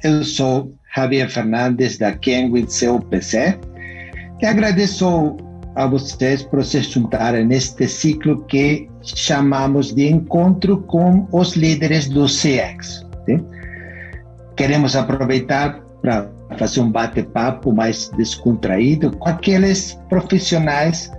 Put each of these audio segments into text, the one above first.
eu sou Javier Fernandes da Kenwood CUPC e agradeço a vocês por se juntarem neste ciclo que chamamos de Encontro com os Líderes do CX. Sim? Queremos aproveitar para fazer um bate-papo mais descontraído com aqueles profissionais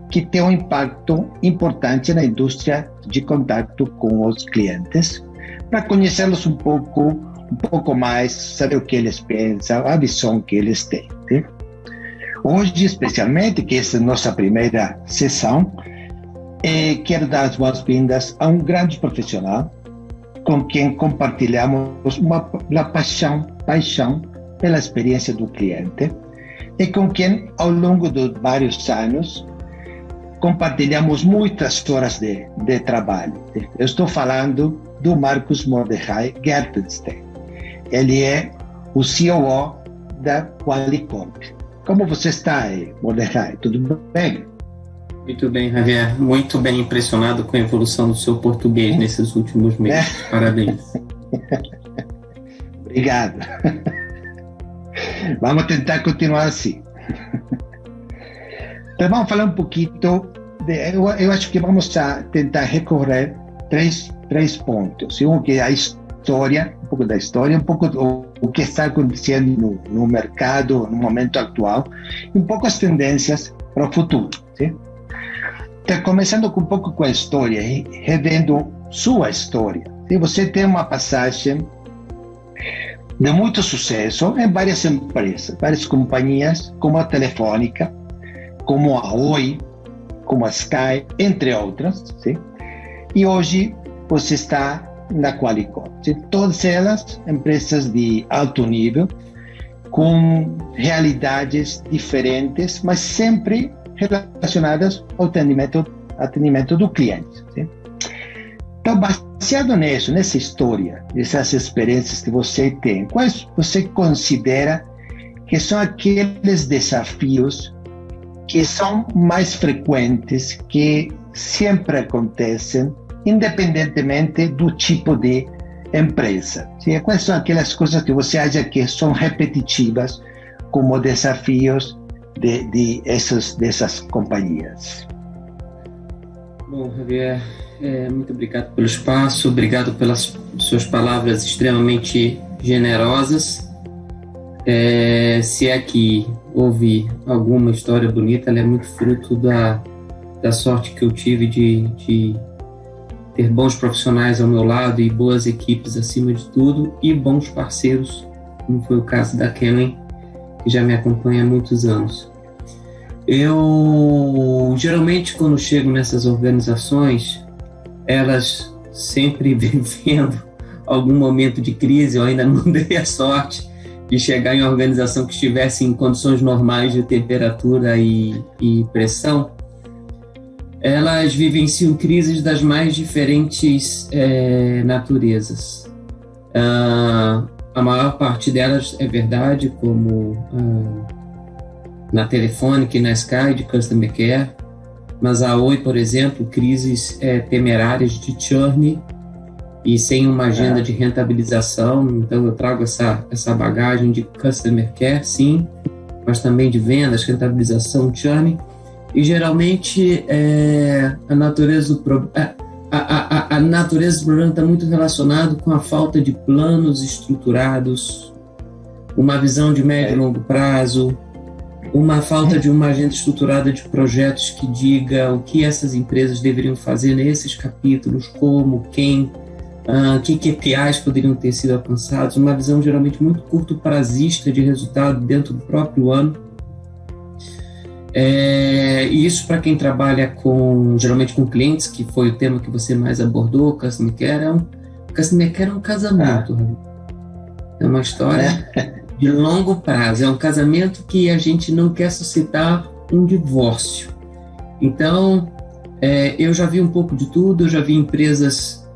que têm um impacto importante na indústria de contato com os clientes, para conhecê-los um pouco mais, saber o que eles pensam, a visão que eles têm. Sim? Hoje, especialmente, que essa é a nossa primeira sessão, quero dar as boas-vindas a um grande profissional com quem compartilhamos uma paixão pela experiência do cliente e com quem, ao longo de vários anos, compartilhamos muitas horas de trabalho. Eu estou falando do Marcus Mordechai Gertenstein. Ele é o COO da Qualicorp. Como você está, Mordechai? Tudo bem? Muito bem, Javier. Muito bem impressionado com a evolução do seu português nesses últimos meses. Parabéns. Obrigado. Vamos tentar continuar assim. Então, vamos falar um pouquinho. Eu acho que vamos tentar recorrer três pontos. Um que é a história, um pouco da história, um pouco o que está acontecendo no mercado no momento atual, e um pouco as tendências para o futuro. Sim? Então, começando um pouco com a história, revendo sua história. Sim? Você tem uma passagem de muito sucesso em várias empresas, várias companhias, como a Telefônica, como a Oi, como a Sky, entre outras. Sim? E hoje você está na Qualicorp. Todas elas empresas de alto nível, com realidades diferentes, mas sempre relacionadas ao atendimento do cliente. Sim? Então, baseado nisso, nessa história, nessas experiências que você tem, quais você considera que são aqueles desafios que são mais frequentes, que sempre acontecem, independentemente do tipo de empresa? Sim? Quais são aquelas coisas que você acha que são repetitivas como desafios dessas companhias? Bom, Javier, muito obrigado pelo espaço, obrigado pelas suas palavras extremamente generosas. Se é que houve alguma história bonita, ela é muito fruto da sorte que eu tive de ter bons profissionais ao meu lado e boas equipes acima de tudo, e bons parceiros, como foi o caso da Kenley, que já me acompanha há muitos anos. Eu, geralmente, quando chego nessas organizações, elas sempre vivendo algum momento de crise, eu ainda não dei a sorte de chegar em uma organização que estivesse em condições normais de temperatura e pressão. Elas vivenciam crises das mais diferentes naturezas. A maior parte delas é verdade, como na Telefônica e na Sky de Customer Care, mas a Oi, por exemplo, crises temerárias de churn e sem uma agenda de rentabilização. Então eu trago essa bagagem de Customer Care, sim, mas também de vendas, rentabilização, churn. E geralmente a natureza do problema está muito relacionado com a falta de planos estruturados, uma visão de médio e longo prazo, uma falta de uma agenda estruturada de projetos que diga o que essas empresas deveriam fazer nesses capítulos, como, quem, que KPIs poderiam ter sido alcançados, uma visão geralmente muito curto prazista de resultado dentro do próprio ano. E isso, para quem trabalha geralmente com clientes, que foi o tema que você mais abordou, Customer Care é um casamento. É uma história de longo prazo, é um casamento que a gente não quer suscitar um divórcio. Então, eu já vi um pouco de tudo, eu já vi empresas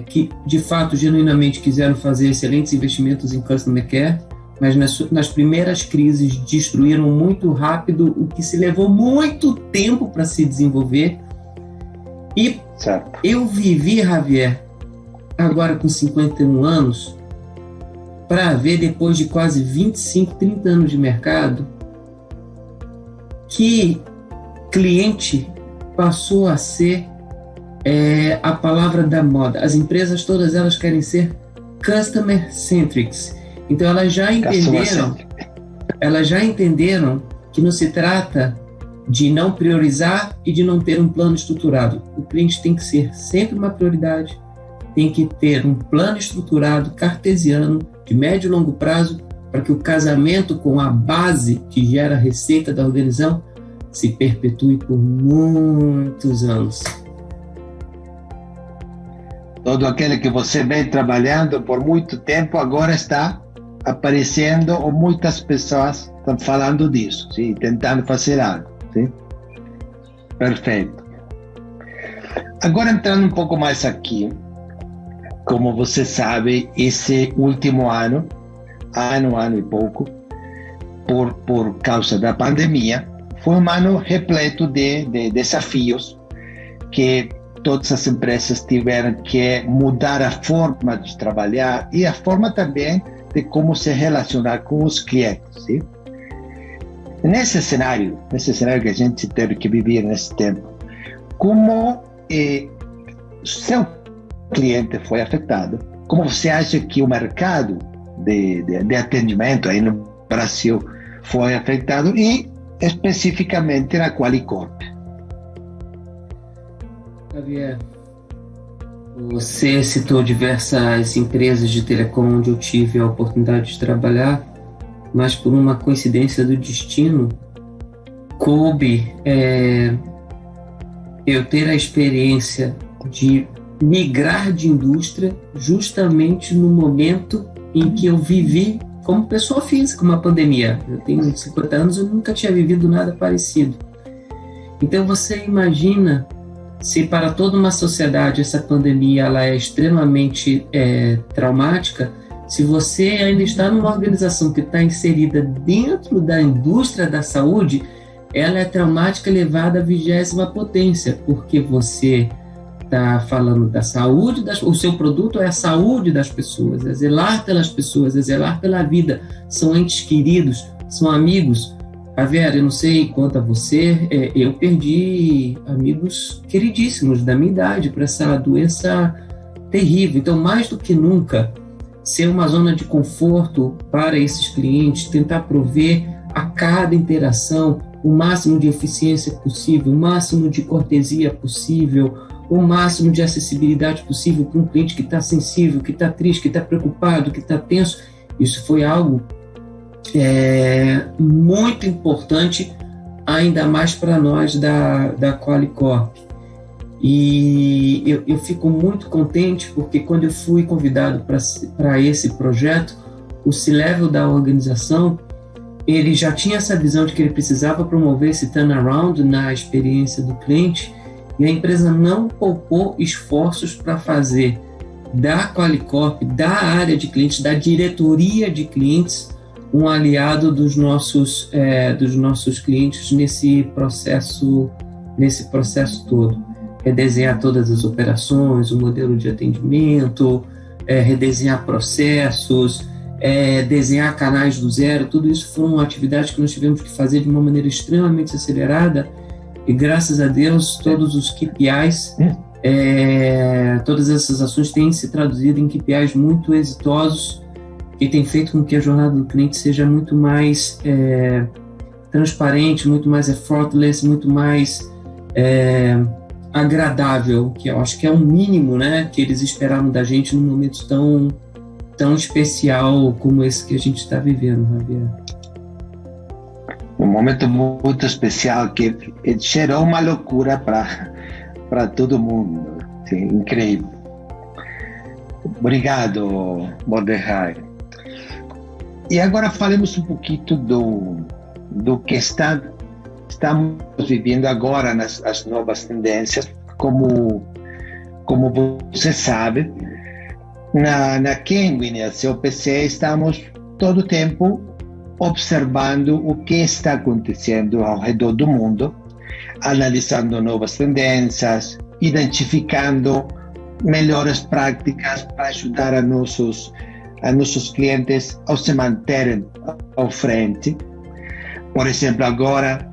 que, de fato, genuinamente quiseram fazer excelentes investimentos em Customer Care, mas nas primeiras crises destruíram muito rápido o que se levou muito tempo para se desenvolver. E eu vivi, Javier, agora com 51 anos, para ver, depois de quase 25, 30 anos de mercado, que cliente passou a ser a palavra da moda. As empresas todas elas querem ser customer centric. Então elas já entenderam que não se trata de não priorizar e de não ter um plano estruturado. O cliente tem que ser sempre uma prioridade, tem que ter um plano estruturado cartesiano de médio e longo prazo para que o casamento com a base que gera a receita da organização se perpetue por muitos anos. Todo aquele que você vem trabalhando por muito tempo agora está aparecendo, ou muitas pessoas estão falando disso, sim, tentando fazer algo. Sim? Perfeito. Agora, entrando um pouco mais aqui, como você sabe, esse último ano e pouco, por causa da pandemia, foi um ano repleto de desafios que todas as empresas tiveram que mudar a forma de trabalhar e a forma também de como se relacionar com os clientes. Sim? Nesse cenário que a gente teve que viver nesse tempo, como seu cliente foi afetado, como você acha que o mercado de atendimento aí no Brasil foi afetado e especificamente na Qualicorp? Javier, você citou diversas empresas de telecom onde eu tive a oportunidade de trabalhar, mas por uma coincidência do destino, coube eu ter a experiência de migrar de indústria justamente no momento em que eu vivi como pessoa física uma pandemia. Eu tenho 50 anos, eu nunca tinha vivido nada parecido. Então você imagina se para toda uma sociedade essa pandemia ela é extremamente traumática, se você ainda está numa organização que está inserida dentro da indústria da saúde, ela é traumática elevada à 20ª potência, porque você está falando da saúde, o seu produto é a saúde das pessoas, é zelar pelas pessoas, é zelar pela vida, são entes queridos, são amigos. Javier, eu não sei quanto a você, eu perdi amigos queridíssimos da minha idade para essa doença terrível. Então, mais do que nunca, ser uma zona de conforto para esses clientes, tentar prover a cada interação o máximo de eficiência possível, o máximo de cortesia possível, o máximo de acessibilidade possível para um cliente que está sensível, que está triste, que está preocupado, que está tenso. Isso foi algo muito importante, ainda mais para nós da Qualicorp. E eu fico muito contente porque quando eu fui convidado para esse projeto, o C-Level da organização, ele já tinha essa visão de que ele precisava promover esse turnaround na experiência do cliente, e a empresa não poupou esforços para fazer da Qualicorp, da área de clientes, da diretoria de clientes, um aliado dos nossos clientes nesse processo todo. Redesenhar todas as operações, o modelo de atendimento, redesenhar processos, desenhar canais do zero, tudo isso foram atividades que nós tivemos que fazer de uma maneira extremamente acelerada, e graças a Deus todos os KPIs, todas essas ações têm se traduzido em KPIs muito exitosos, que tem feito com que a jornada do cliente seja muito mais transparente, muito mais effortless, muito mais agradável, que eu acho que é o mínimo, né, que eles esperavam da gente num momento tão especial como esse que a gente está vivendo, Javier. Um momento muito especial que gerou uma loucura para todo mundo. Sim, incrível. Obrigado, Mordecai. E agora falemos um pouquinho do que estamos vivendo agora nas novas tendências. Como você sabe, na Kenwin e a COPC estamos todo o tempo observando o que está acontecendo ao redor do mundo, analisando novas tendências, identificando melhores práticas para ajudar a nossos a nossos clientes ao se manterem à frente. Por exemplo, agora,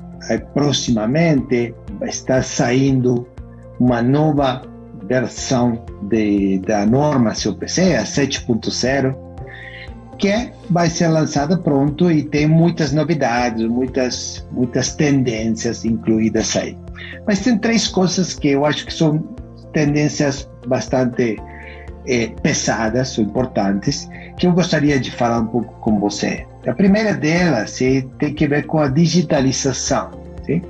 proximamente, está saindo uma nova versão da norma COPC, a 7.0, que vai ser lançada pronto e tem muitas novidades, muitas tendências incluídas aí. Mas tem 3 coisas que eu acho que são tendências bastante pesadas ou importantes, que eu gostaria de falar um pouco com você. A primeira delas tem que ver com a digitalização. Sim?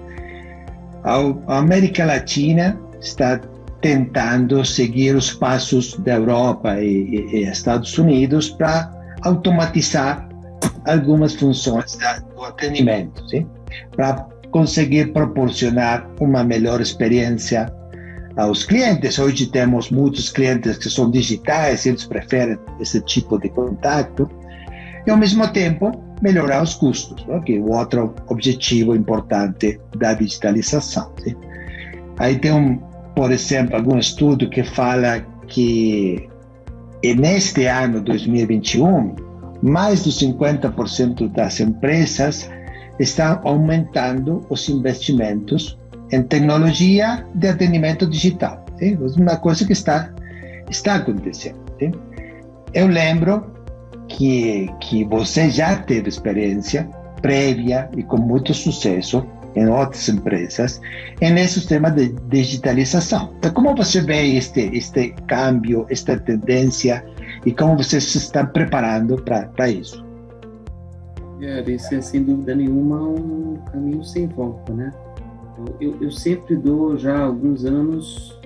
A América Latina está tentando seguir os passos da Europa e Estados Unidos para automatizar algumas funções do atendimento, para conseguir proporcionar uma melhor experiência aos clientes. Hoje temos muitos clientes que são digitais, eles preferem esse tipo de contato, e ao mesmo tempo melhorar os custos, que é o outro objetivo importante da digitalização. Aí tem, por exemplo, algum estudo que fala que neste ano 2021, mais de 50% das empresas estão aumentando os investimentos em tecnologia de atendimento digital. É uma coisa que está acontecendo. Eu lembro que você já teve experiência prévia e com muito sucesso em outras empresas nesse tema de digitalização. Então, como você vê este câmbio, esta tendência, e como você se está preparando para isso? Esse é, sem dúvida nenhuma, um caminho sem volta, né? Eu sempre dou já há alguns anos,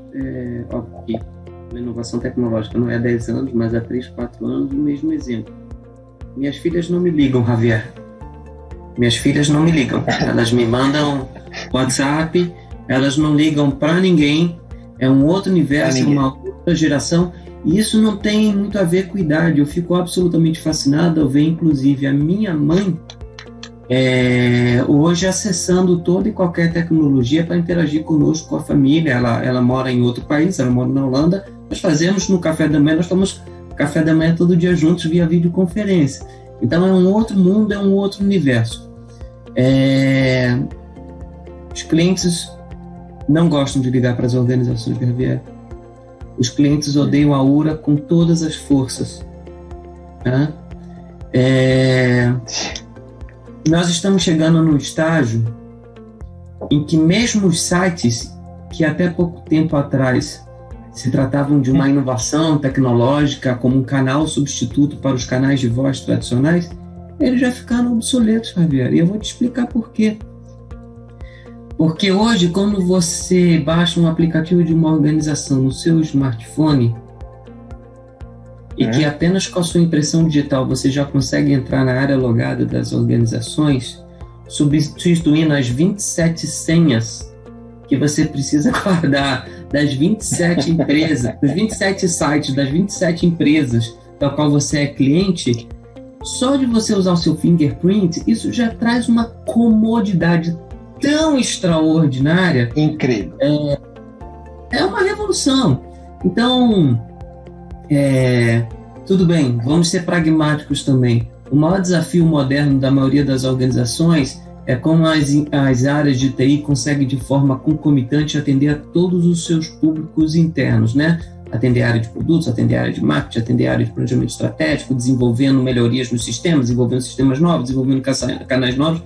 óbvio que a inovação tecnológica não é há 10 anos, mas há 3, 4 anos, o mesmo exemplo. Minhas filhas não me ligam, Javier. Minhas filhas não me ligam. Elas me mandam WhatsApp, elas não ligam para ninguém. É um outro universo, uma outra geração. E isso não tem muito a ver com idade. Eu fico absolutamente fascinado ao ver, inclusive, a minha mãe hoje acessando toda e qualquer tecnologia para interagir conosco, com a família. Ela mora em outro país, ela mora na Holanda. Nós fazemos no café da manhã, nós tomamos café da manhã todo dia juntos via videoconferência. Então é um outro mundo, é um outro universo. Os clientes não gostam de ligar para as organizações, Javier. Os clientes odeiam a URA com todas as forças. Tá? Nós estamos chegando num estágio em que mesmo os sites que até pouco tempo atrás se tratavam de uma inovação tecnológica como um canal substituto para os canais de voz tradicionais, eles já ficaram obsoletos, Javier. E eu vou te explicar por quê. Porque hoje, quando você baixa um aplicativo de uma organização no seu smartphone e que apenas com a sua impressão digital você já consegue entrar na área logada das organizações, substituindo as 27 senhas que você precisa guardar das 27 empresas, dos 27 sites, das 27 empresas da qual você é cliente, só de você usar o seu fingerprint, isso já traz uma comodidade tão extraordinária. Incrível. É uma revolução. Então, tudo bem, vamos ser pragmáticos também. O maior desafio moderno da maioria das organizações é como as áreas de TI conseguem de forma concomitante atender a todos os seus públicos internos, né? Atender a área de produtos, atender a área de marketing, atender a área de planejamento estratégico, desenvolvendo melhorias nos sistemas, desenvolvendo sistemas novos, desenvolvendo canais novos.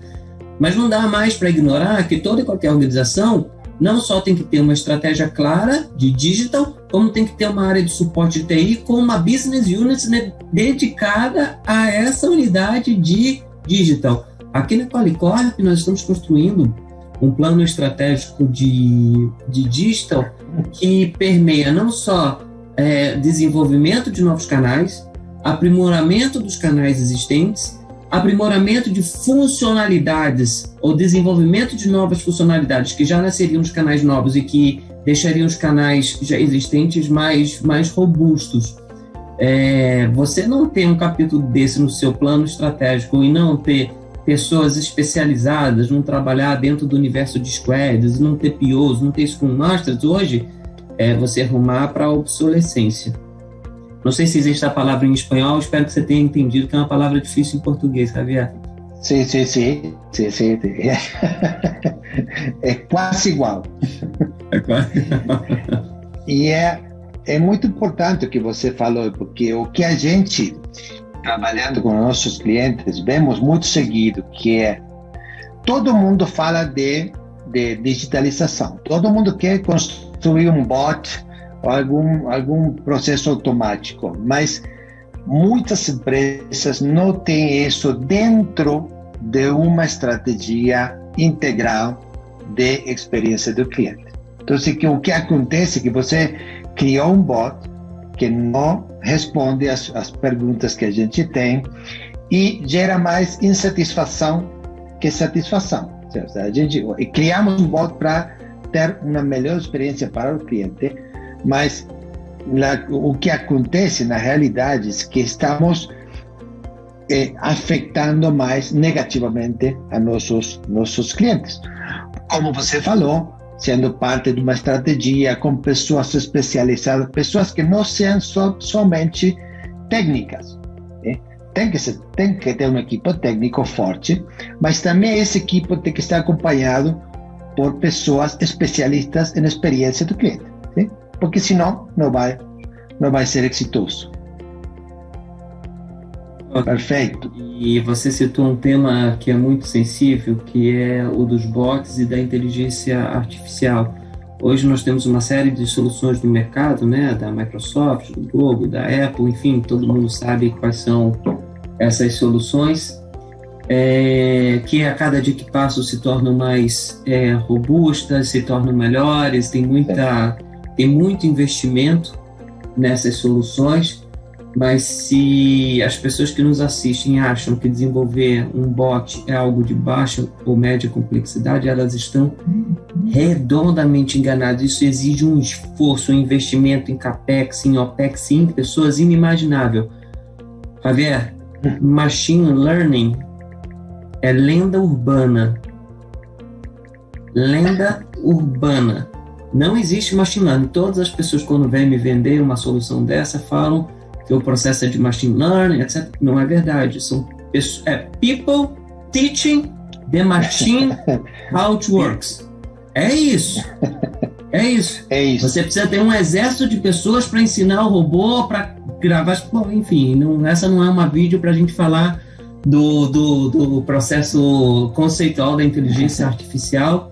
Mas não dá mais para ignorar que toda e qualquer organização não só tem que ter uma estratégia clara de digital, como tem que ter uma área de suporte de TI com uma business unit, né, dedicada a essa unidade de digital. Aqui na Qualicorp nós estamos construindo um plano estratégico de digital que permeia não só desenvolvimento de novos canais, aprimoramento dos canais existentes, aprimoramento de funcionalidades ou desenvolvimento de novas funcionalidades que já nasceriam nos canais novos e que deixariam os canais já existentes mais robustos. Você não ter um capítulo desse no seu plano estratégico e não ter pessoas especializadas, não trabalhar dentro do universo de squads, não ter POs, não ter Scrum Masters, hoje é você arrumar para a obsolescência. Não sei se existe a palavra em espanhol, espero que você tenha entendido que é uma palavra difícil em português, Javier. Sim. É quase igual. É quase. E é muito importante o que você falou, porque o que a gente, trabalhando com nossos clientes, vemos muito seguido, que é todo mundo fala de digitalização, todo mundo quer construir um bot ou algum processo automático, mas muitas empresas não têm isso dentro de uma estratégia integral de experiência do cliente. Então, o que acontece é que você criou um bot que não responde às perguntas que a gente tem e gera mais insatisfação que satisfação. Criamos um bot para ter uma melhor experiência para o cliente, mas o que acontece na realidade é que estamos afetando mais negativamente a nossos clientes. Como você falou, sendo parte de uma estratégia com pessoas especializadas, pessoas que não sejam somente técnicas. Tem que ter um equipe técnico forte, mas também esse equipe tem que estar acompanhado por pessoas especialistas em experiência do cliente, sim? Porque senão não vai ser exitoso. Perfeito. E você citou um tema que é muito sensível, que é o dos bots e da inteligência artificial. Hoje nós temos uma série de soluções no mercado, né, da Microsoft, do Google, da Apple, enfim, todo mundo sabe quais são essas soluções, que a cada dia que passa se tornam mais robustas, se tornam melhores, tem muito investimento nessas soluções. Mas se as pessoas que nos assistem acham que desenvolver um bot é algo de baixa ou média complexidade, elas estão redondamente enganadas. Isso exige um esforço, um investimento em CAPEX, em OPEX, em pessoas inimaginável. Javier, Machine Learning é lenda urbana. Lenda urbana. Não existe Machine Learning. Todas as pessoas, quando vêm me vender uma solução dessa, falam que o processo é de machine learning, etc. Não é verdade. São people teaching the machine how it works. É isso. Você precisa ter um exército de pessoas para ensinar o robô, para gravar. Bom, enfim, essa não é uma vídeo para a gente falar do processo conceitual da inteligência artificial,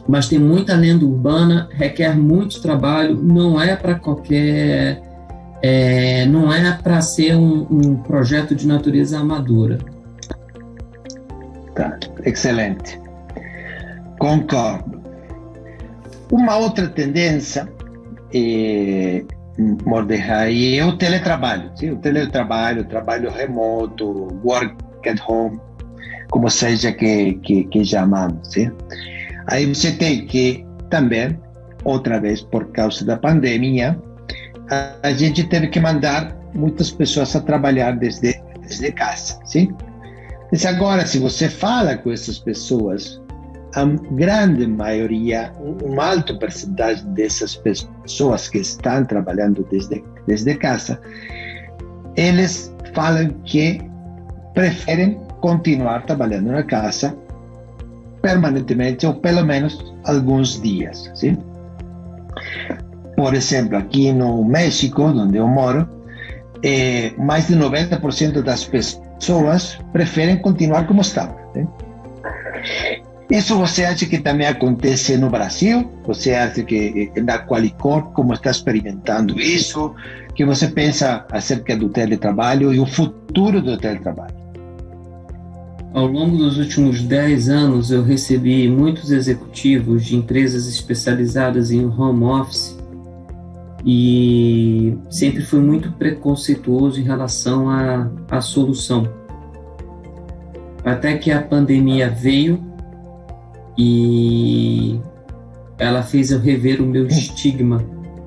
mas tem muita lenda urbana, requer muito trabalho, não é para qualquer... não é para ser um projeto de natureza amadora. Tá, excelente. Concordo. Uma outra tendência, Mordecai, é o teletrabalho. Sim? O trabalho remoto, work at home, como seja que chamamos. Sim? Aí você tem que também, outra vez por causa da pandemia, a gente teve que mandar muitas pessoas a trabalhar desde casa, sim? Mas agora, se você fala com essas pessoas, a grande maioria, uma alta percentagem dessas pessoas que estão trabalhando desde casa, eles falam que preferem continuar trabalhando na casa permanentemente ou pelo menos alguns dias, sim? Por exemplo, aqui no México, onde eu moro, mais de 90% das pessoas preferem continuar como estavam. Né? Isso você acha que também acontece no Brasil? Você acha que na Qualicorp, como está experimentando isso? O que você pensa acerca do teletrabalho e o futuro do teletrabalho? Ao longo dos últimos 10 anos, eu recebi muitos executivos de empresas especializadas em home office e sempre fui muito preconceituoso em relação à solução. Até que a pandemia veio e ela fez eu rever o meu estigma,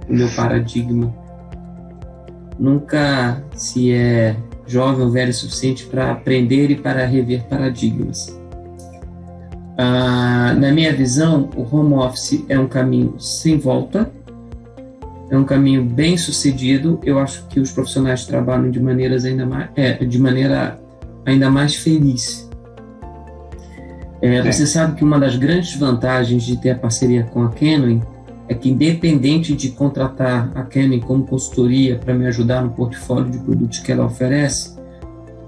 o meu paradigma. Nunca se é jovem ou velho o suficiente para aprender e para rever paradigmas. Na minha visão, o home office é um caminho sem volta. é um caminho bem sucedido. Eu acho que os profissionais trabalham de maneira ainda mais feliz. Você sabe que uma das grandes vantagens de ter a parceria com a Canwin é que, independente de contratar a Canwin como consultoria para me ajudar no portfólio de produtos que ela oferece,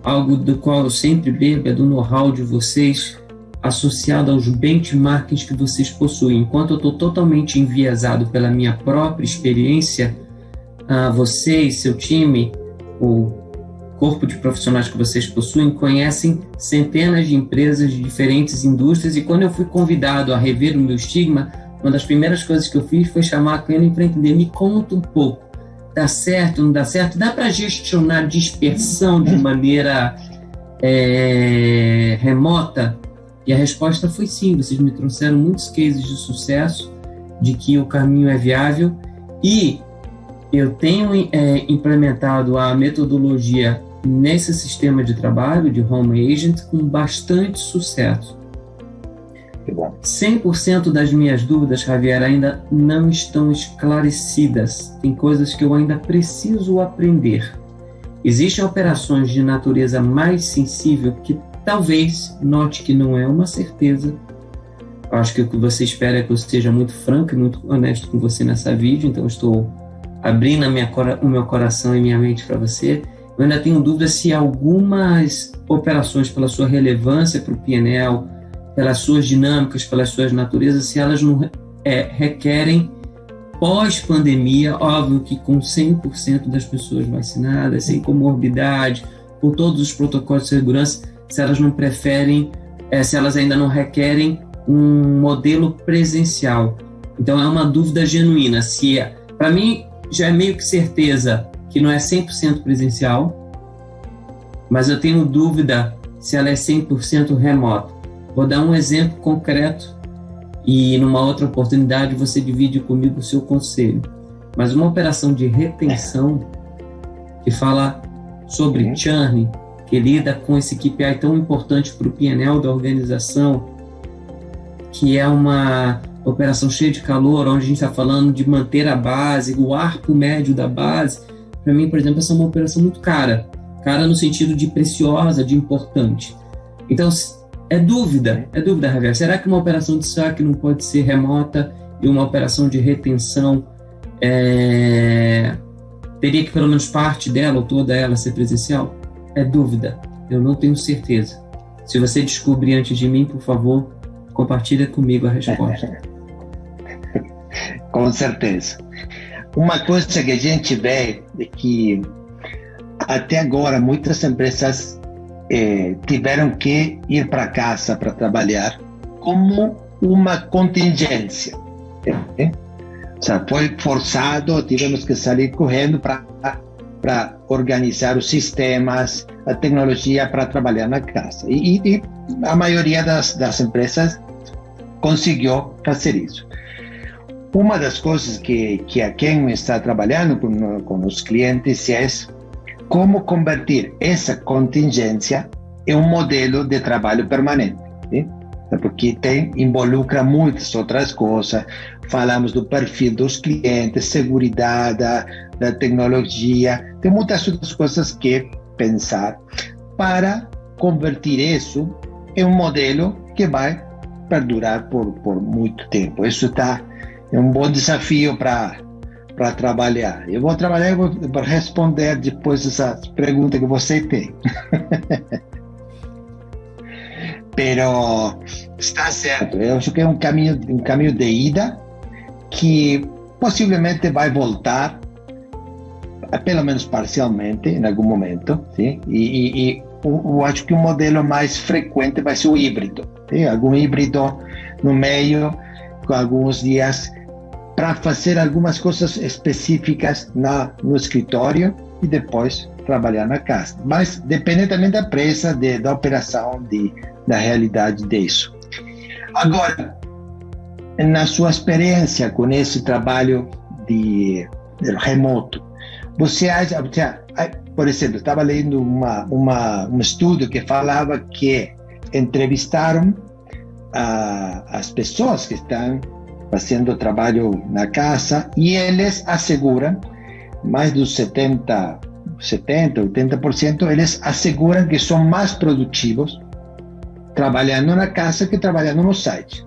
algo do qual eu sempre bebo é do know-how de vocês associado aos benchmarks que vocês possuem. Enquanto eu estou totalmente enviesado pela minha própria experiência, vocês, seu time, o corpo de profissionais que vocês possuem, conhecem centenas de empresas de diferentes indústrias, e quando eu fui convidado a rever o meu estigma, uma das primeiras coisas que eu fiz foi chamar a Canwin para entender. Me conta um pouco, dá certo, não dá certo? Dá para gestionar dispersão de maneira remota? E a resposta foi sim. Vocês me trouxeram muitos cases de sucesso, de que o caminho é viável, e eu tenho implementado a metodologia nesse sistema de trabalho de Home Agent com bastante sucesso. Que bom. 100% das minhas dúvidas, Javier, ainda não estão esclarecidas. Tem coisas que eu ainda preciso aprender. Existem operações de natureza mais sensível que talvez, note que não é uma certeza. Eu acho que o que você espera é que eu seja muito franco e muito honesto com você nessa vídeo, então eu estou abrindo o meu coração e minha mente para você. Eu ainda tenho dúvida se algumas operações, pela sua relevância para o P&L, pelas suas dinâmicas, pelas suas naturezas, se elas não requerem pós-pandemia, óbvio que com 100% das pessoas vacinadas, sem comorbidade, com todos os protocolos de segurança, se elas não preferem, se elas ainda não requerem um modelo presencial. Então é uma dúvida genuína. Para mim já é meio que certeza que não é 100% presencial, mas eu tenho dúvida se ela é 100% remota. Vou dar um exemplo concreto e numa outra oportunidade você divide comigo o seu conselho. Mas uma operação de retenção que fala sobre churn, que lida com esse KPI tão importante para o P&L da organização, que é uma operação cheia de calor, onde a gente está falando de manter a base, o arco médio da base. Para mim, por exemplo, essa é uma operação muito cara no sentido de preciosa, de importante. Então, é dúvida, Javier. Será que uma operação de saque não pode ser remota e uma operação de retenção teria que pelo menos parte dela ou toda ela ser presencial? É dúvida, eu não tenho certeza. Se você descobrir antes de mim, por favor, compartilha comigo a resposta. Com certeza. Uma coisa que a gente vê é que até agora muitas empresas tiveram que ir para casa para trabalhar como uma contingência. Ou seja, foi forçado, tivemos que sair correndo para organizar os sistemas, a tecnologia para trabalhar na casa. E a maioria das empresas conseguiu fazer isso. Uma das coisas que a Canwin está trabalhando com os clientes é como convertir essa contingência em um modelo de trabalho permanente. Sim? Porque involucra muitas outras coisas. Falamos do perfil dos clientes, segurança da tecnologia, tem muitas outras coisas que pensar para convertir isso em um modelo que vai perdurar por muito tempo. Isso é um bom desafio para trabalhar. Eu vou trabalhar e vou responder depois essas perguntas que você tem. Pero está certo. Eu acho que é um caminho de ida que possivelmente vai voltar, pelo menos parcialmente, em algum momento. Sim? E eu acho que o modelo mais frequente vai ser o híbrido. Sim? Algum híbrido no meio, com alguns dias, para fazer algumas coisas específicas no escritório e depois trabalhar na casa. Mas depende também da empresa, da operação, da realidade disso. Agora, na sua experiência com esse trabalho de remoto, você acha, por exemplo, estava lendo um estudo que falava que entrevistaram as pessoas que estão fazendo trabalho na casa, e eles asseguram, mais dos 80%, eles asseguram que são mais produtivos trabalhando na casa que trabalhando no site.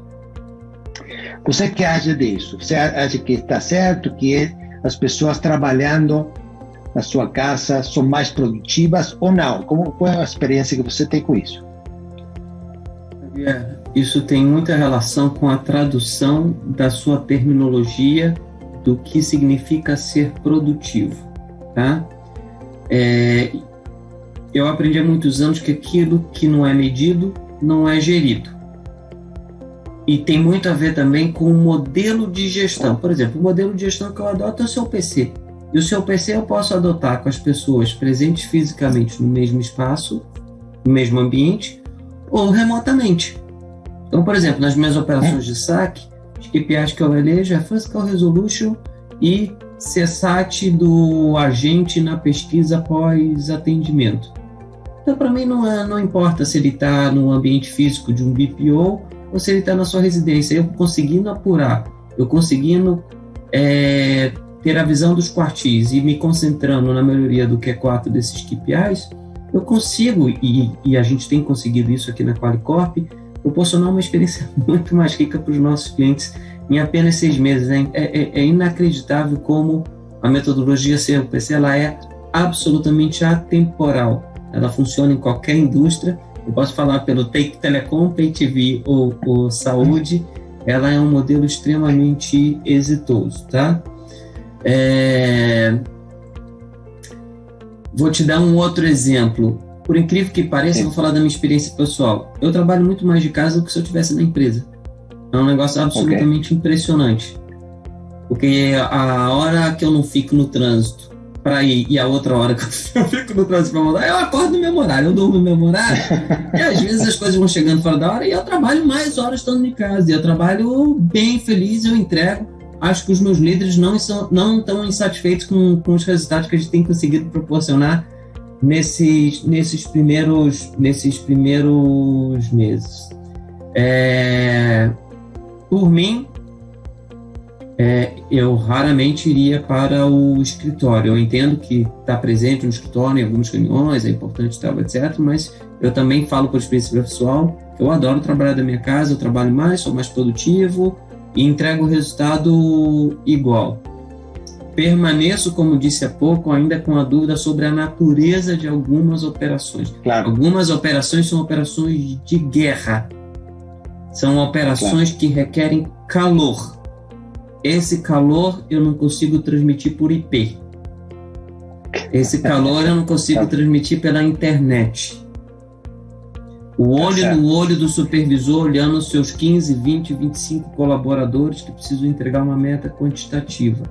Você que acha disso? Você acha que está certo que as pessoas trabalhando na sua casa são mais produtivas ou não? Qual é a experiência que você tem com isso? Isso tem muita relação com a tradução da sua terminologia do que significa ser produtivo, tá? Eu aprendi há muitos anos que aquilo que não é medido não é gerido. E tem muito a ver também com o modelo de gestão. Por exemplo, o modelo de gestão que eu adoto é o seu PC. E o seu PC eu posso adotar com as pessoas presentes fisicamente no mesmo espaço, no mesmo ambiente, ou remotamente. Então, por exemplo, nas minhas operações de saque, os KPIs que eu elejo é Physical Resolution e CSAT do agente na pesquisa pós-atendimento. Então, para mim, não importa se ele está no ambiente físico de um BPO ou se ele está na sua residência. Eu conseguindo apurar, eu conseguindo ter a visão dos quartis e me concentrando na melhoria do Q4 desses KPIs, eu consigo, e a gente tem conseguido isso aqui na Qualicorp, proporcionar uma experiência muito mais rica para os nossos clientes em apenas 6 meses. É inacreditável como a metodologia CRPC ela é absolutamente atemporal. Ela funciona em qualquer indústria. Eu posso falar pelo Telecom, Pay TV ou Saúde. Ela é um modelo extremamente exitoso, tá? Vou te dar um outro exemplo. Por incrível que pareça, eu vou falar da minha experiência pessoal. Eu trabalho muito mais de casa do que se eu estivesse na empresa. É um negócio absolutamente impressionante. Porque a hora que eu não fico no trânsito para ir e a outra hora que eu fico no trânsito para voltar, eu acordo no mesmo horário, eu durmo no mesmo horário. E às vezes as coisas vão chegando fora da hora e eu trabalho mais horas estando em casa. E eu trabalho bem feliz, eu entrego. Acho que os meus líderes não estão insatisfeitos com os resultados que a gente tem conseguido proporcionar nesses primeiros meses. Por mim, eu raramente iria para o escritório. Eu entendo que estar presente no escritório em algumas reuniões é importante, tal, etc. Mas eu também falo por experiência pessoal que eu adoro trabalhar da minha casa, eu trabalho mais, sou mais produtivo e entrego o resultado igual. Permaneço, como disse há pouco, ainda com a dúvida sobre a natureza de algumas operações. Claro. Algumas operações são operações de guerra. São operações que requerem calor. Esse calor eu não consigo transmitir por IP. Esse calor eu não consigo transmitir pela internet. O olho no olho do supervisor, olhando os seus 15, 20, 25 colaboradores que precisam entregar uma meta quantitativa.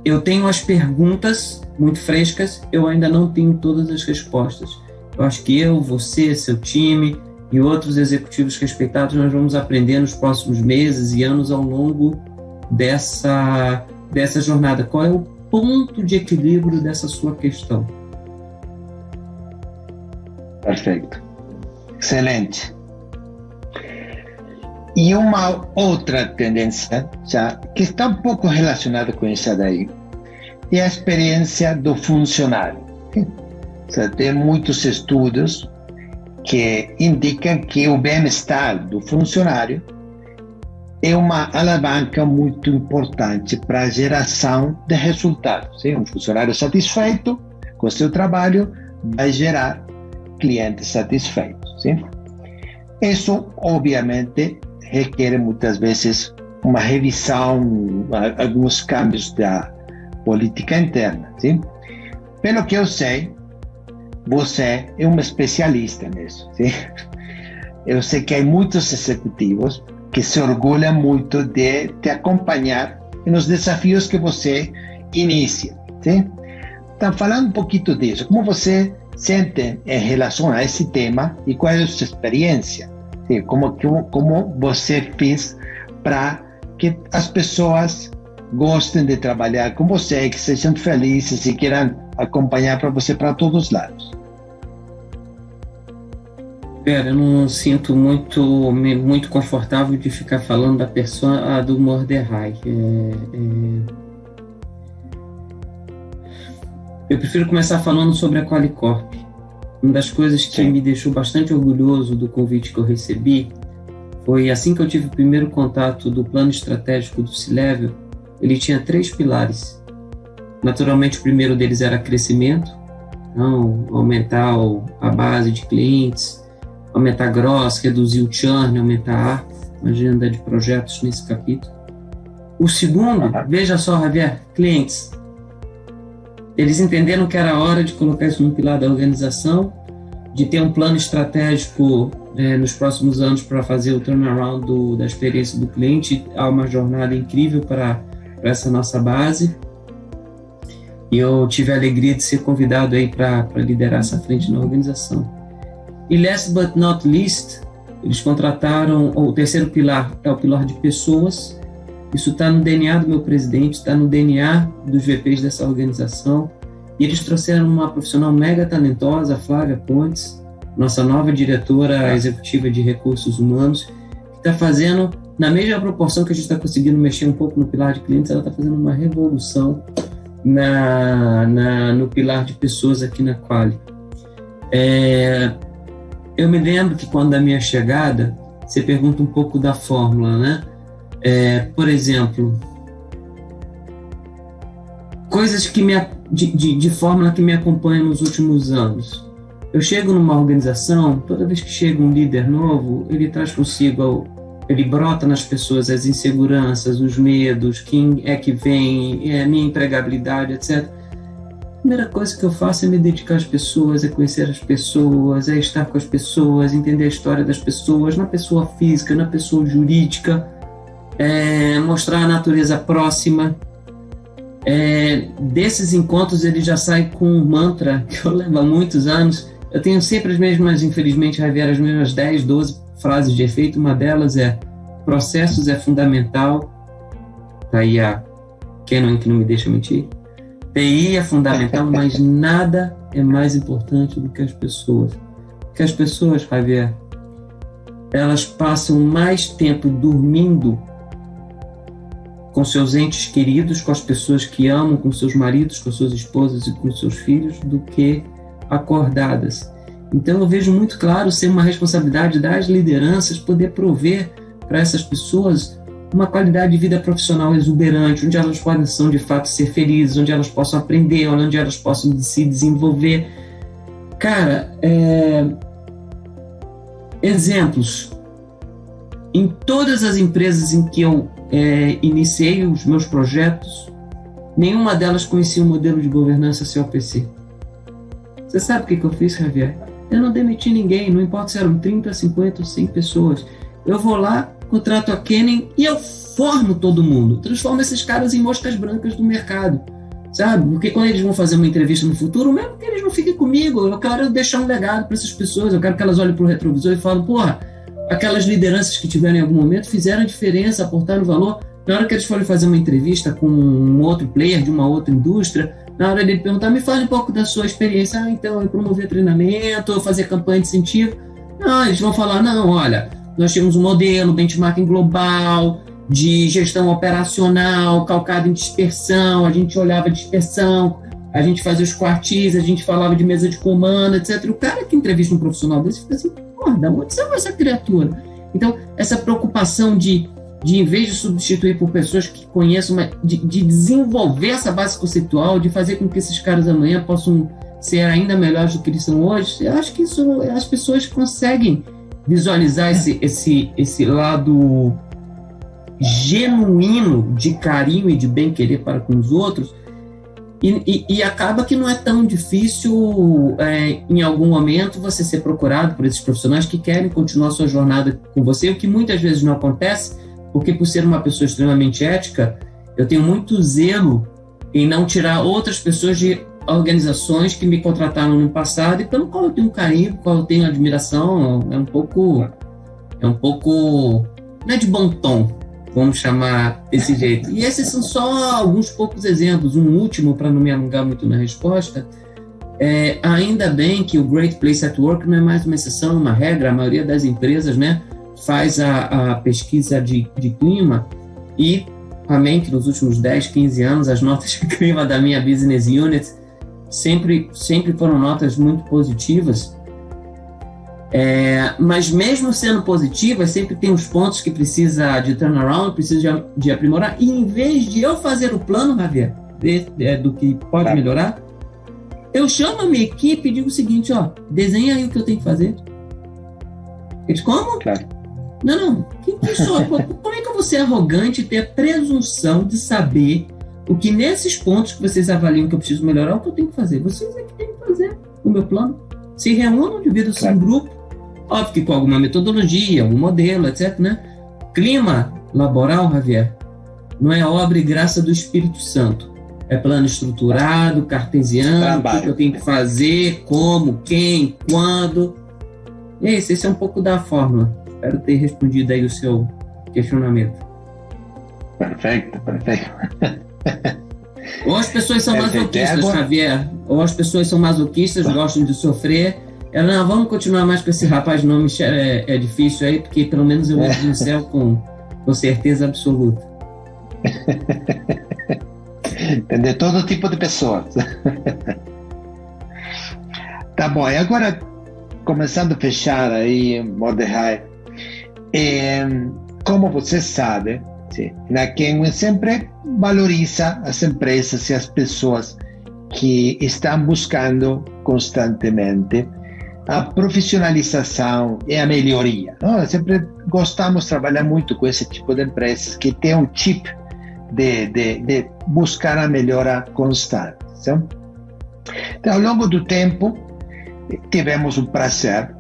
Eu tenho as perguntas muito frescas, eu ainda não tenho todas as respostas. Eu acho que eu, você, seu time e outros executivos respeitados, nós vamos aprender nos próximos meses e anos ao longo dessa jornada. Qual é o ponto de equilíbrio dessa sua questão? Perfeito. Excelente. E uma outra tendência, já, que está um pouco relacionada com essa daí, é a experiência do funcionário. Já tem muitos estudos que indicam que o bem-estar do funcionário é uma alavanca muito importante para a geração de resultados. Um funcionário satisfeito com o seu trabalho vai gerar clientes satisfeitos. Isso, obviamente, requer muitas vezes uma revisão, alguns cambios da política interna. Pelo que eu sei, você é um especialista nisso. Eu sei que há muitos executivos que se orgulham muito de te acompanhar nos desafios que você inicia. Então, falando um pouquinho disso, como você sente em relação a esse tema e qual é a sua experiência? Como você fez para que as pessoas gostem de trabalhar com você, que sejam felizes e queiram acompanhar para você para todos os lados? Pera, eu não sinto muito confortável de ficar falando da pessoa do Mordecai. Eu prefiro começar falando sobre a Qualicorp. Uma das coisas que me deixou bastante orgulhoso do convite que eu recebi foi assim que eu tive o primeiro contato do plano estratégico do C-Level. Ele tinha 3 pilares. Naturalmente, o primeiro deles era crescimento, então, aumentar a base de clientes, aumentar gross, reduzir o churn, aumentar a agenda de projetos nesse capítulo. O segundo, veja só, Javier, clientes. Eles entenderam que era hora de colocar isso no pilar da organização, de ter um plano estratégico nos próximos anos para fazer o turnaround da experiência do cliente. Há uma jornada incrível para essa nossa base. E eu tive a alegria de ser convidado aí para liderar essa frente na organização. E last but not least, eles contrataram, o terceiro pilar é o pilar de pessoas. Isso está no DNA do meu presidente, está no DNA dos VPs dessa organização. E eles trouxeram uma profissional mega talentosa, a Flávia Pontes, nossa nova diretora executiva de recursos humanos, que está fazendo, na mesma proporção que a gente está conseguindo mexer um pouco no pilar de clientes, ela está fazendo uma revolução no pilar de pessoas aqui na Quali. Eu me lembro que quando da minha chegada, você pergunta um pouco da fórmula, né? Por exemplo, coisas que de fórmula que me acompanham nos últimos anos. Eu chego numa organização, toda vez que chega um líder novo, ele traz consigo, ele brota nas pessoas as inseguranças, os medos, quem é que vem, a minha empregabilidade, etc. A primeira coisa que eu faço é me dedicar às pessoas, é conhecer as pessoas, é estar com as pessoas, entender a história das pessoas, na pessoa física, na pessoa jurídica, mostrar a natureza próxima. Desses encontros ele já sai com um mantra que eu levo há muitos anos. Eu tenho sempre as mesmas, infelizmente, Javier, as mesmas 10, 12 frases de efeito. Uma delas é: processos é fundamental. Tá aí a Canon que não me deixa mentir. TI é fundamental, mas nada é mais importante do que as pessoas. Porque as pessoas, Javier, elas passam mais tempo dormindo com seus entes queridos, com as pessoas que amam, com seus maridos, com suas esposas e com seus filhos, do que acordadas. Então eu vejo muito claro ser uma responsabilidade das lideranças poder prover para essas pessoas uma qualidade de vida profissional exuberante, onde elas possam de fato ser felizes, onde elas possam aprender, onde elas possam se desenvolver. Cara, exemplos. Em todas as empresas em que eu iniciei os meus projetos, nenhuma delas conhecia o modelo de governança COPC. Você sabe o que eu fiz, Javier? Eu não demiti ninguém, não importa se eram 30, 50 ou 100 pessoas. Eu vou lá, contrato a Kennen e eu formo todo mundo. Transformo esses caras em moscas brancas do mercado, sabe? Porque quando eles vão fazer uma entrevista no futuro, mesmo que eles não fiquem comigo, eu quero deixar um legado para essas pessoas, eu quero que elas olhem para o retrovisor e falem: porra, aquelas lideranças que tiveram em algum momento fizeram a diferença, aportaram valor. Na hora que eles forem fazer uma entrevista com um outro player de uma outra indústria, na hora de perguntar: me fale um pouco da sua experiência. Então, eu promover treinamento, eu fazer campanha de incentivo. Não, eles vão falar: não, olha, nós tínhamos um modelo, benchmarking global, de gestão operacional, calcado em dispersão, a gente olhava a dispersão, a gente fazia os quartis, a gente falava de mesa de comando, etc. E o cara que entrevista um profissional desse fica assim: porra, da onde saiu essa criatura? Então, essa preocupação de em vez de substituir por pessoas que conheçam, de desenvolver essa base conceitual, de fazer com que esses caras amanhã possam ser ainda melhores do que eles são hoje, eu acho que isso, as pessoas conseguem visualizar esse lado genuíno de carinho e de bem-querer para com os outros, e acaba que não é tão difícil, em algum momento, você ser procurado por esses profissionais que querem continuar a sua jornada com você, o que muitas vezes não acontece, porque por ser uma pessoa extremamente ética, eu tenho muito zelo em não tirar outras pessoas de organizações que me contrataram no passado e pelo qual eu tenho carinho, pelo qual eu tenho admiração. É um pouco, não é de bom tom, vamos chamar desse jeito. E esses são só alguns poucos exemplos. Um último, para não me alongar muito na resposta, Ainda bem que o Great Place at Work não é mais uma exceção, uma regra. A maioria das empresas, né, faz a pesquisa de clima, e realmente nos últimos 10, 15 anos as notas de clima da minha business unit sempre foram notas muito positivas. Mas mesmo sendo positivas, sempre tem uns pontos que precisa de turnaround, precisa de aprimorar, e em vez de eu fazer o plano, Javier, do que pode melhorar, eu chamo a minha equipe e digo o seguinte, desenha aí o que eu tenho que fazer. Eles, como? Claro. Não, que sou? Como é que eu vou ser arrogante e ter a presunção de saber o que nesses pontos que vocês avaliam que eu preciso melhorar, o que eu tenho que fazer? Vocês é que têm que fazer o meu plano. Se reúnam, dividam-se em grupo, óbvio que com alguma metodologia, algum modelo, etc, né? Clima laboral, Javier, não é obra e graça do Espírito Santo. É plano estruturado, cartesiano, o que eu tenho que fazer, como, quem, quando. E é isso, esse é um pouco da fórmula. Espero ter respondido aí o seu questionamento. Perfeito. Ou as pessoas são masoquistas, Javier, ou as pessoas são masoquistas, gostam de sofrer. Não, vamos continuar mais com esse rapaz, não, é difícil aí, porque pelo menos eu entro no céu com certeza absoluta. De todo tipo de pessoas. Tá bom, e agora, começando a fechar aí, Mordecai, como você sabe, na Kenwen sempre valoriza as empresas e as pessoas que estão buscando constantemente a profissionalização e a melhoria. Não? Sempre gostamos de trabalhar muito com esse tipo de empresas que tem um chip de buscar a melhora constante. Então, ao longo do tempo, tivemos o prazer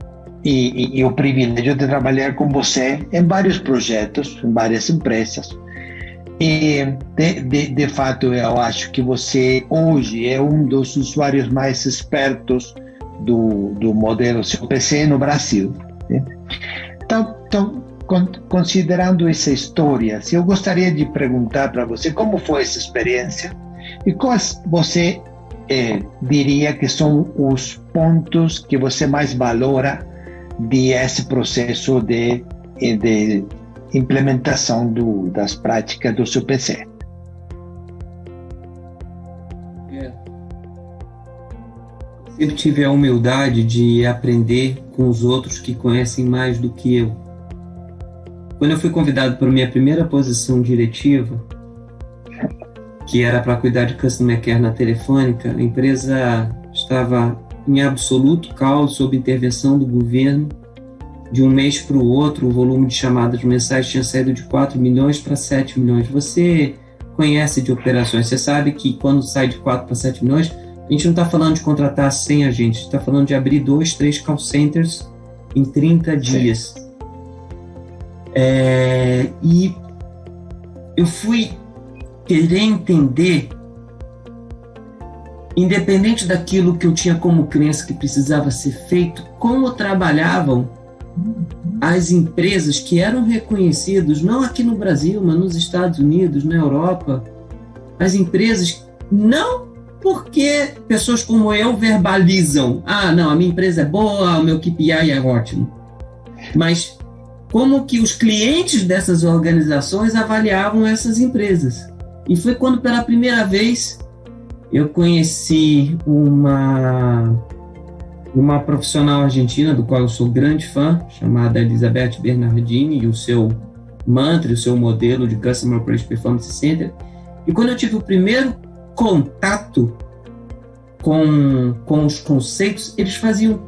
e o privilégio de trabalhar com você em vários projetos, em várias empresas. E, de fato, eu acho que você hoje é um dos usuários mais espertos do modelo CPC no Brasil. Né? Então, considerando essa história, eu gostaria de perguntar para você como foi essa experiência e quais você diria que são os pontos que você mais valora desse processo de implementação das práticas do CPC. Eu tive a humildade de aprender com os outros que conhecem mais do que eu. Quando eu fui convidado para minha primeira posição diretiva, que era para cuidar de Customer Care na Telefônica, a empresa estava em absoluto caos sob intervenção do governo. De um mês para o outro, o volume de chamadas mensais tinha saído de 4 milhões para 7 milhões. Você conhece de operações, você sabe que quando sai de 4 para 7 milhões, a gente não está falando de contratar 100 agentes, está falando de abrir 2, 3 call centers em 30 dias. E eu fui querer entender, independente daquilo que eu tinha como crença que precisava ser feito, como trabalhavam as empresas que eram reconhecidas, não aqui no Brasil, mas nos Estados Unidos, na Europa, as empresas, não porque pessoas como eu verbalizam, não, a minha empresa é boa, o meu KPI é ótimo, mas como que os clientes dessas organizações avaliavam essas empresas. E foi quando pela primeira vez eu conheci uma profissional argentina, do qual eu sou grande fã, chamada Elizabeth Bernardini, e o seu mantra, o seu modelo de Customer Operation Performance Center. E quando eu tive o primeiro contato com os conceitos, eles faziam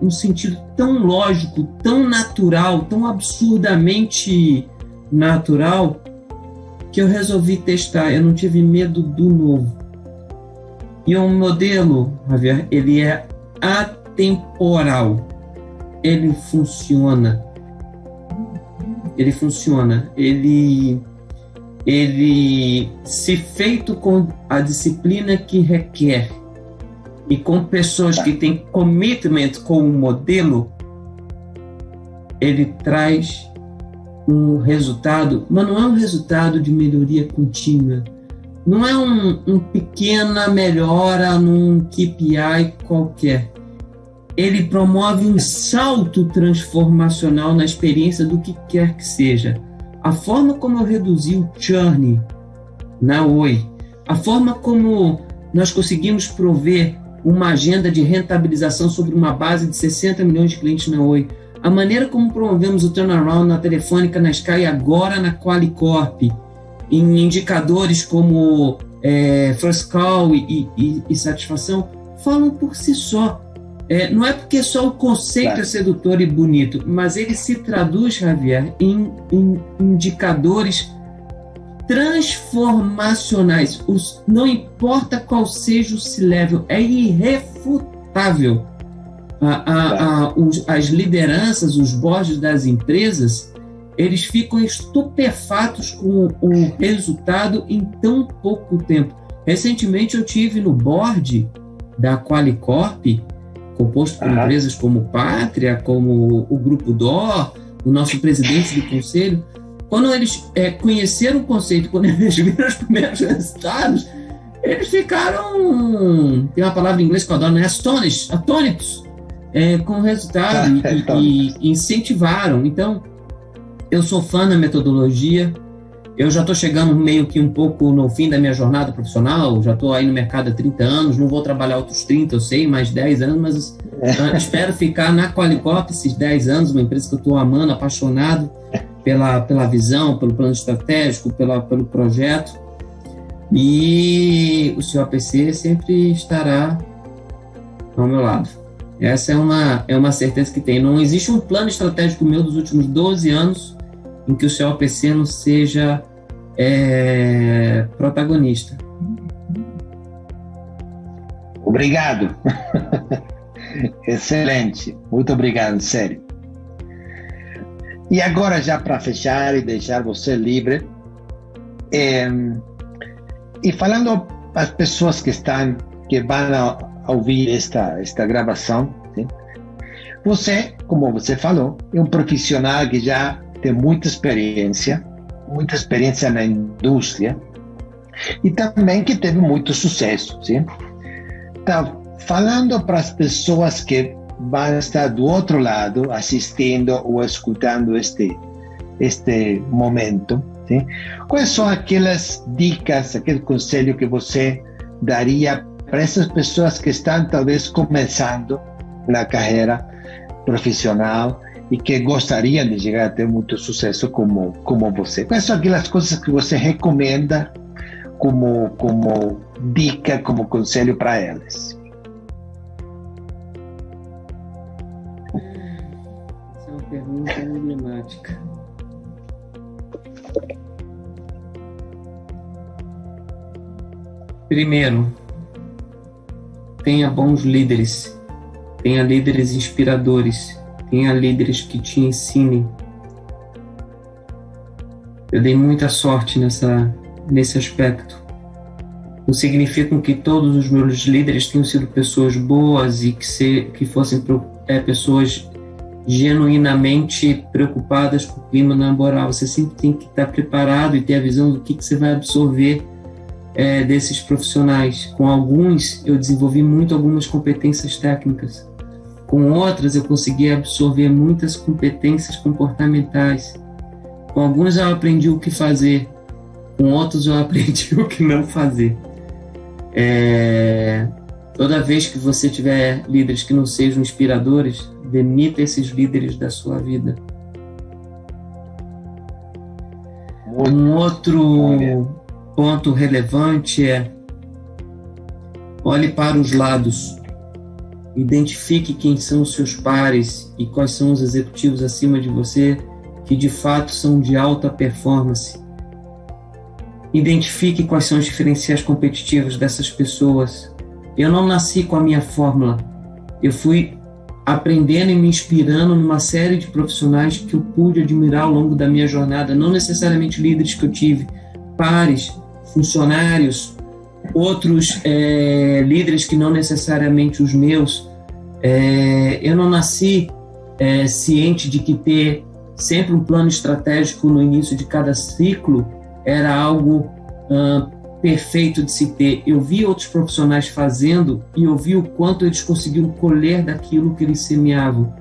um sentido tão lógico, tão natural, tão absurdamente natural, que eu resolvi testar. Eu não tive medo do novo. E o modelo, Javier, ele é atemporal. Ele funciona. Ele, se feito com a disciplina que requer e com pessoas que têm commitment com o modelo, ele traz um resultado, mas não é um resultado de melhoria contínua, não é uma pequena melhora num KPI qualquer. Ele promove um salto transformacional na experiência do que quer que seja. A forma como eu reduzi o churn na Oi, a forma como nós conseguimos prover uma agenda de rentabilização sobre uma base de 60 milhões de clientes na Oi, a maneira como promovemos o turnaround na Telefônica, na Sky e agora na Qualicorp, em indicadores como First Call e satisfação, falam por si só. Não é porque só o conceito é sedutor e bonito, mas ele se traduz, Javier, em indicadores transformacionais. Não importa qual seja o C-Level, é irrefutável. As lideranças, os boards das empresas, eles ficam estupefatos com o resultado em tão pouco tempo. Recentemente eu tive no board da Qualicorp, composto por empresas como Pátria, como o Grupo DOR, o nosso presidente do conselho. Quando eles conheceram o conceito, quando eles viram os primeiros resultados, eles ficaram, tem uma palavra em inglês que eu adoro, né? Atônitos com o resultado e incentivaram. Então, eu sou fã da metodologia, eu já estou chegando meio que um pouco no fim da minha jornada profissional, já estou aí no mercado há 30 anos, não vou trabalhar outros 30, eu sei, mais 10 anos, mas espero ficar na Qualicorp esses 10 anos, uma empresa que eu estou amando, apaixonado pela visão, pelo plano estratégico, pelo projeto, e o COPC sempre estará ao meu lado. Essa é uma certeza que tem. Não existe um plano estratégico meu dos últimos 12 anos em que o COPC não seja protagonista. Obrigado. Excelente. Muito obrigado, sério. E agora, já para fechar e deixar você livre, e falando às pessoas que vão ouvir esta gravação, sim? Você, como você falou, é um profissional que já tem muita experiência na indústria e também que teve muito sucesso, sim? Então, falando para as pessoas que vão estar do outro lado, assistindo ou escutando este momento, sim? Quais são aquelas dicas, aquele conselho que você daria para essas pessoas que estão talvez começando na carreira profissional e que gostariam de chegar a ter muito sucesso como você? Quais são aquelas coisas que você recomenda como dica, como conselho para elas? Essa é uma pergunta emblemática. Primeiro, tenha bons líderes, tenha líderes inspiradores, tenha líderes que te ensinem. Eu dei muita sorte nesse aspecto. Não significa que todos os meus líderes tenham sido pessoas boas e que fossem pessoas genuinamente preocupadas com o clima laboral. Você sempre tem que estar preparado e ter a visão do que você vai absorver desses profissionais. Com alguns, eu desenvolvi algumas competências técnicas. Com outras, eu consegui absorver muitas competências comportamentais. Com alguns, eu aprendi o que fazer. Com outros, eu aprendi o que não fazer. Toda vez que você tiver líderes que não sejam inspiradores, demita esses líderes da sua vida. Um outro ponto relevante é: olhe para os lados, identifique quem são os seus pares e quais são os executivos acima de você que de fato são de alta performance. Identifique quais são os diferenciais competitivos dessas pessoas. Eu não nasci com a minha fórmula, eu fui aprendendo e me inspirando numa série de profissionais que eu pude admirar ao longo da minha jornada, não necessariamente líderes que eu tive, pares, funcionários, outros líderes que não necessariamente os meus. Eu não nasci ciente de que ter sempre um plano estratégico no início de cada ciclo era algo perfeito de se ter. Eu vi outros profissionais fazendo e eu vi o quanto eles conseguiam colher daquilo que eles semeavam.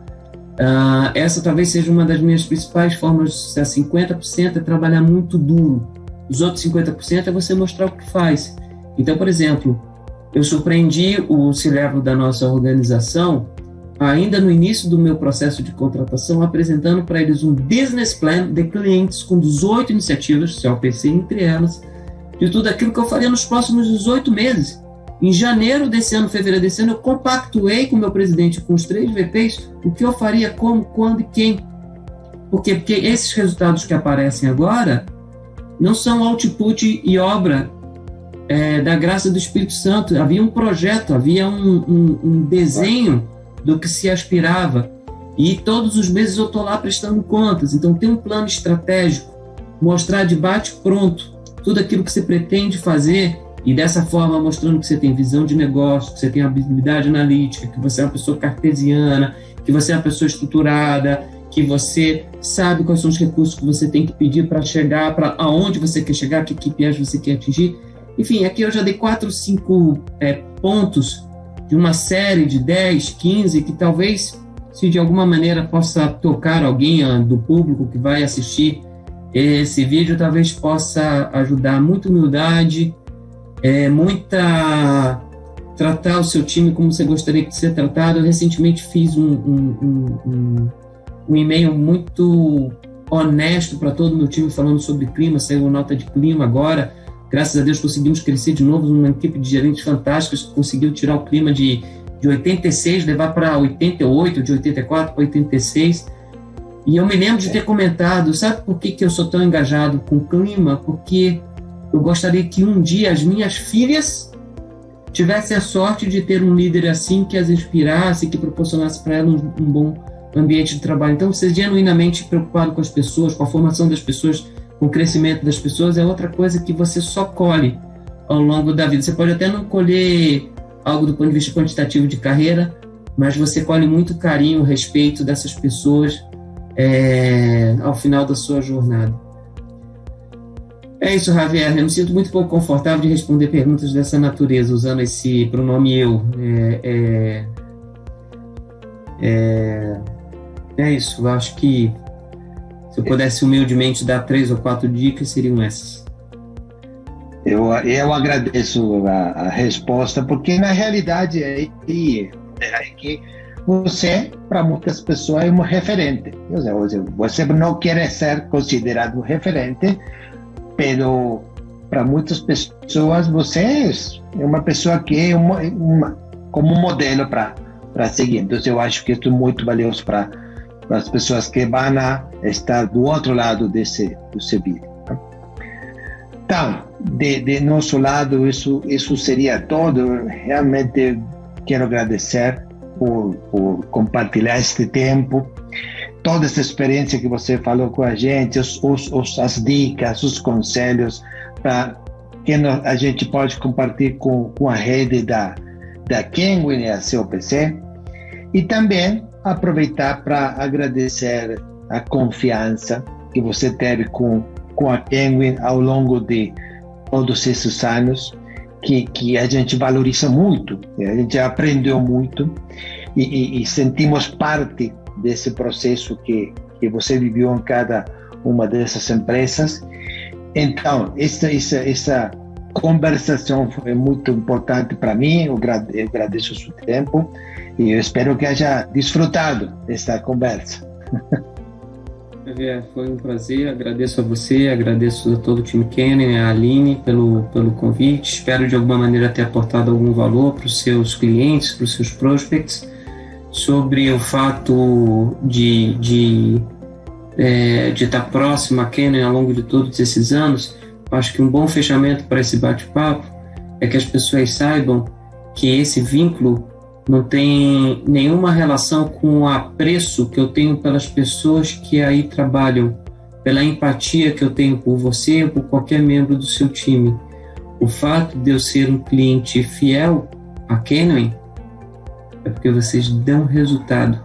Essa talvez seja uma das minhas principais formas de sucesso. 50% é trabalhar muito duro, os outros 50% é você mostrar o que faz. Então, por exemplo, eu surpreendi o C-Level da nossa organização ainda no início do meu processo de contratação, apresentando para eles um business plan de clientes com 18 iniciativas, CLPC entre elas, de tudo aquilo que eu faria nos próximos 18 meses. Em janeiro desse ano, fevereiro desse ano, eu compactuei com o meu presidente, com os 3 VPs, o que eu faria, como, quando e quem. Por quê? Porque esses resultados que aparecem agora não são output e obra da graça do Espírito Santo. Havia um projeto, havia um desenho do que se aspirava. E todos os meses eu estou lá prestando contas. Então, tem um plano estratégico, mostrar de bate-pronto tudo aquilo que você pretende fazer e dessa forma mostrando que você tem visão de negócio, que você tem habilidade analítica, que você é uma pessoa cartesiana, que você é uma pessoa estruturada, que você sabe quais são os recursos que você tem que pedir para chegar, para aonde você quer chegar, que KPIs você quer atingir. Enfim, aqui eu já dei 4 ou 5 pontos de uma série de 10, 15, que talvez, se de alguma maneira possa tocar alguém do público que vai assistir esse vídeo, talvez possa ajudar. Muita humildade, tratar o seu time como você gostaria de ser tratado. Eu recentemente fiz um e-mail muito honesto para todo o meu time falando sobre clima, saiu nota de clima agora. Graças a Deus conseguimos crescer de novo, uma equipe de gerentes fantásticos que conseguiu tirar o clima de 86, levar para 88, de 84 para 86. E eu me lembro de ter comentado, sabe por que eu sou tão engajado com o clima? Porque eu gostaria que um dia as minhas filhas tivessem a sorte de ter um líder assim que as inspirasse, que proporcionasse para elas um bom ambiente de trabalho. Então, ser genuinamente preocupado com as pessoas, com a formação das pessoas, com o crescimento das pessoas, é outra coisa que você só colhe ao longo da vida. Você pode até não colher algo do ponto de vista quantitativo de carreira, mas você colhe muito carinho, respeito dessas pessoas ao final da sua jornada. É isso, Javier. Eu me sinto muito pouco confortável de responder perguntas dessa natureza, usando esse pronome eu. É isso. Eu acho que se eu pudesse humildemente dar 3 ou 4 dicas, seriam essas. Eu agradeço a resposta, porque na realidade é que você, para muitas pessoas, é um referente. Você não quer ser considerado um referente, mas para muitas pessoas você é uma pessoa que é como um modelo para seguir. Então, eu acho que isso é muito valioso para as pessoas que vão estar do outro lado desse vídeo. Então, de nosso lado, isso seria todo. Realmente quero agradecer por compartilhar este tempo, toda essa experiência que você falou com a gente, as dicas, os conselhos, para que a gente pode compartilhar com a rede da Kenwin e a CLPC, e também aproveitar para agradecer a confiança que você teve com a Kenwin ao longo de todos esses anos, que a gente valoriza muito, a gente aprendeu muito e sentimos parte desse processo que você viveu em cada uma dessas empresas. Então, essa conversação foi muito importante para mim. Eu agradeço o seu tempo e eu espero que haja desfrutado dessa conversa. Foi um prazer, agradeço a você, agradeço a todo o time Kenwin, a Aline pelo convite. Espero de alguma maneira ter aportado algum valor para os seus clientes, para os seus prospects, sobre o fato de estar próximo a Kenwin ao longo de todos esses anos. Acho que um bom fechamento para esse bate-papo é que as pessoas saibam que esse vínculo não tem nenhuma relação com o apreço que eu tenho pelas pessoas que aí trabalham, pela empatia que eu tenho por você ou por qualquer membro do seu time. O fato de eu ser um cliente fiel a Kenwin é porque vocês dão resultado.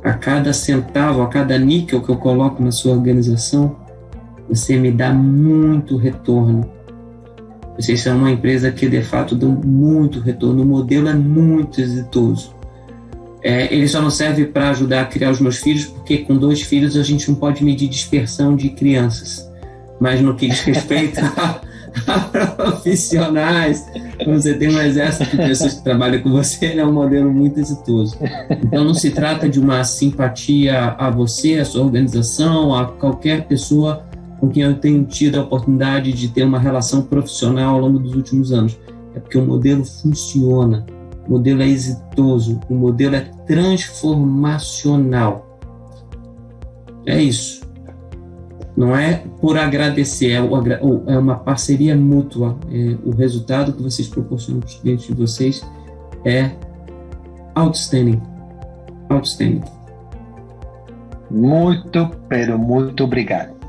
A cada centavo, a cada níquel que eu coloco na sua organização, você me dá muito retorno. Vocês são uma empresa que, de fato, dão muito retorno. O modelo é muito exitoso. Ele só não serve para ajudar a criar os meus filhos, porque com 2 filhos a gente não pode medir dispersão de crianças. Mas no que diz respeito a profissionais, você tem um exército de pessoas que trabalham com você, ele é um modelo muito exitoso. Então não se trata de uma simpatia a você, a sua organização, a qualquer pessoa com quem eu tenho tido a oportunidade de ter uma relação profissional ao longo dos últimos anos. É porque o modelo funciona, o modelo é exitoso, o modelo é transformacional. É isso. Não é por agradecer, é uma parceria mútua. O resultado que vocês proporcionam para os clientes de vocês é outstanding. Outstanding. Muito, pero muito obrigado.